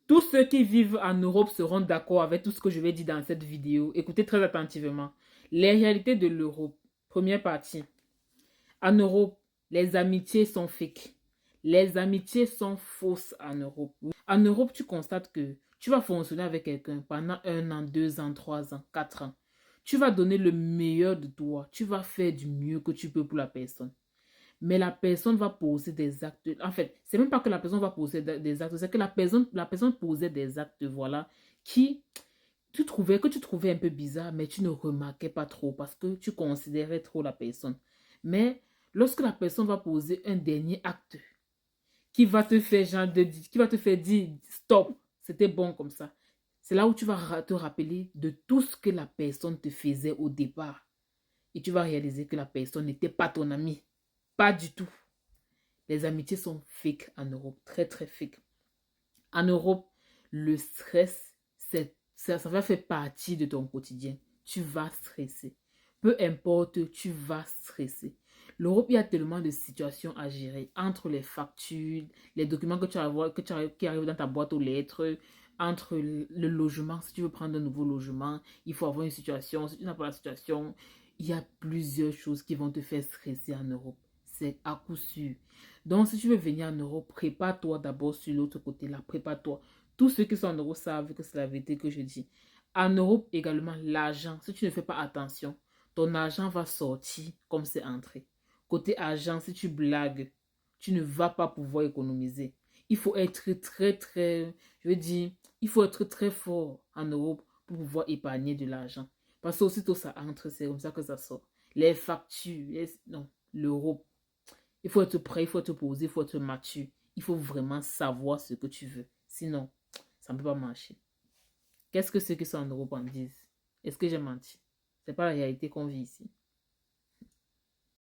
Tous ceux qui vivent en Europe seront d'accord avec tout ce que je vais dire dans cette vidéo. Écoutez très attentivement. Les réalités de l'Europe. Première partie. En Europe, les amitiés sont fake. Les amitiés sont fausses en Europe. En Europe, tu constates que tu vas fonctionner avec quelqu'un pendant 1 an, 2 ans, 3 ans, 4 ans. Tu vas donner le meilleur de toi. Tu vas faire du mieux que tu peux pour la personne. Mais la personne va poser des actes. En fait, c'est même pas que la personne va poser des actes, c'est que la personne posait des actes, voilà, qui que tu trouvais un peu bizarre, mais tu ne remarquais pas trop parce que tu considérais trop la personne. Mais lorsque la personne va poser un dernier acte qui va te faire qui va te faire dire stop, c'était bon comme ça. C'est là où tu vas te rappeler de tout ce que la personne te faisait au départ. Et tu vas réaliser que la personne n'était pas ton ami. Pas du tout. Les amitiés sont fake en Europe, très très fake. En Europe, le stress, ça va faire partie de ton quotidien. Tu vas stresser. Peu importe, tu vas stresser. L'Europe, il y a tellement de situations à gérer entre les factures, les documents que tu as, qui arrivent dans ta boîte aux lettres, entre le logement. Si tu veux prendre un nouveau logement, il faut avoir une situation. Si tu n'as pas la situation, il y a plusieurs choses qui vont te faire stresser en Europe. C'est à coup sûr. Donc, si tu veux venir en Europe, prépare-toi d'abord sur l'autre côté là. Prépare-toi. Tous ceux qui sont en Europe savent que c'est la vérité que je dis. En Europe également, l'argent, si tu ne fais pas attention, ton argent va sortir comme c'est entré. Côté argent, si tu blagues, tu ne vas pas pouvoir économiser. Il faut être très, très, je veux dire, il faut être très fort en Europe pour pouvoir épargner de l'argent. Parce que aussitôt ça entre, c'est comme ça que ça sort. Les factures, non, l'Europe. Il faut être prêt, il faut être posé, il faut être mature. Il faut vraiment savoir ce que tu veux. Sinon, ça ne peut pas marcher. Qu'est-ce que ceux qui sont en Europe en disent? Est-ce que j'ai menti? C'est pas la réalité qu'on vit ici.